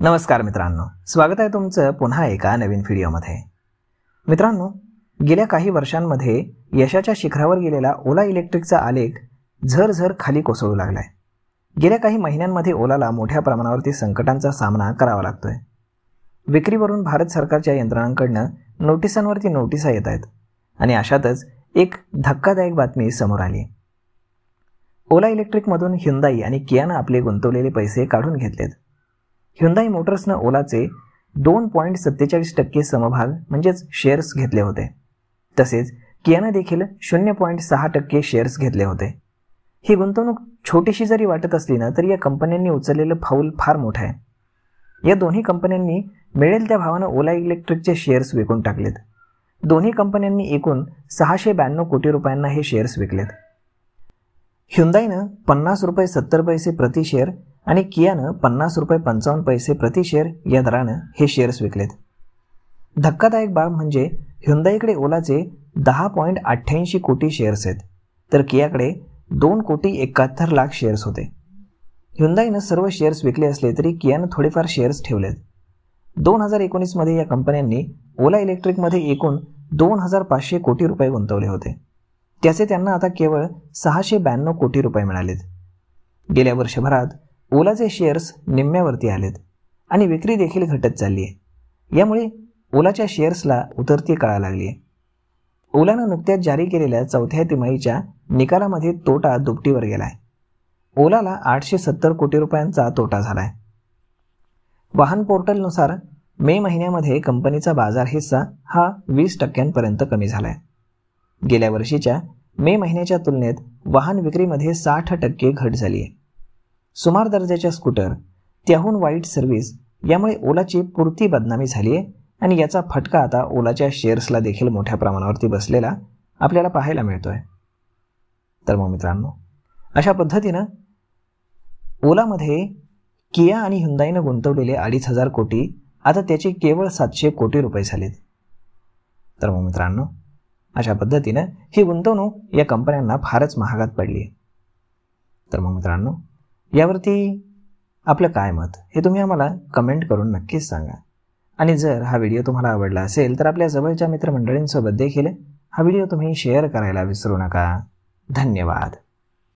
नमस्कार मित्रांनो, स्वागत आहे तुमचं पुन्हा एका नवीन व्हिडिओमध्ये। मित्रांनो, गेल्या काही वर्षांमध्ये यशाच्या शिखरावर गेलेला ओला इलेक्ट्रिकचा आलेख झरझर खाली कोसळू लागलाय। गेल्या काही महिन्यांमध्ये ओलाला मोठ्या प्रमाणावरती संकटांचा सामना करावा लागतोय। विक्रीवरून भारत सरकारच्या यंत्रणांकडून नोटिसांवरती नोटिसा येत आहेत आणि अशातच एक धक्कादायक बातमी समोर आली। ओला इलेक्ट्रिकमधून Hyundai आणि कियानं आपले गुंतवलेले पैसे काढून घेतलेत। Hyundai मोटर्सनं ओलाचे 2.47% समभाग म्हणजेच शेअर्स घेतले होते। तसेच कियानं देखील 0.6% शेअर्स घेतले होते। ही गुंतवणूक छोटीशी जरी वाटत असली ना तरी या कंपन्यांनी उचललेलं पाऊल फार मोठं आहे। या दोन्ही कंपन्यांनी मिळेल त्या भावानं ओला इलेक्ट्रिकचे शेअर्स विकून टाकलेत। दोन्ही कंपन्यांनी एकूण 692 कोटी रुपयांना हे शेअर्स विकलेत। Hyundaiनं 50 रुपये 70 पैसे प्रति शेअर आणि कियानं 50 रुपये 55 पैसे प्रति शेअर या दरानं हे शेअर्स विकलेत। धक्कादायक बाब म्हणजे Hyundaiकडे ओलाचे 10.88 कोटी शेअर्स आहेत, तर कियाकडे 2.71 कोटी शेअर्स होते। Hyundaiनं सर्व शेअर्स विकले असले तरी कियानं थोडेफार शेअर्स ठेवलेत। 2019 मध्ये या कंपन्यांनी ओला इलेक्ट्रिकमध्ये एकूण 2500 कोटी रुपये गुंतवले होते। त्याचे त्यांना आता केवळ 692 कोटी रुपये मिळालेत। गेल्या वर्षभरात ओलाचे शेअर्स निम्म्यावरती आलेत आणि विक्री देखील घटत चालली आहे। यामुळे ओलाच्या शेअर्सला उतरती कळा लागली आहे। ओलानं नुकत्याच जारी केलेल्या चौथ्या तिमाहीच्या निकालामध्ये तोटा दुपटीवर गेलाय। ओलाला 870 कोटी रुपयांचा तोटा झालाय। वाहन पोर्टलनुसार मे महिन्यामध्ये कंपनीचा बाजार हिस्सा हा 20% कमी झालाय। गेल्या वर्षीच्या मे महिन्याच्या तुलनेत वाहन विक्रीमध्ये 60% घट झाली आहे। सुमार दर्जाच्या स्कूटर, त्याहून वाईट सर्व्हिस यामुळे ओलाची पुरती बदनामी झाली आहे आणि याचा फटका आता ओलाच्या शेअर्सला देखील मोठ्या प्रमाणावरती बसलेला आपल्याला पाहायला मिळतोय। तर मग मित्रांनो, अशा पद्धतीनं ओलामध्ये किया आणि Hyundaiनं गुंतवलेले 2500 कोटी आता त्याचे केवळ 700 कोटी रुपये झालेत। तर मग मित्रांनो, अशा पद्धतीनं ही गुंतवणूक या कंपन्यांना फारच महागात पडली आहे। तर मग मित्रांनो, यावरती आपलं काय मत हे तुम्ही आम्हाला कमेंट करून नक्कीच सांगा आणि जर हा व्हिडिओ तुम्हाला आवडला असेल तर आपल्या जवळच्या मित्रमंडळींसोबत देखील हा व्हिडिओ तुम्ही शेअर करायला विसरू नका। धन्यवाद।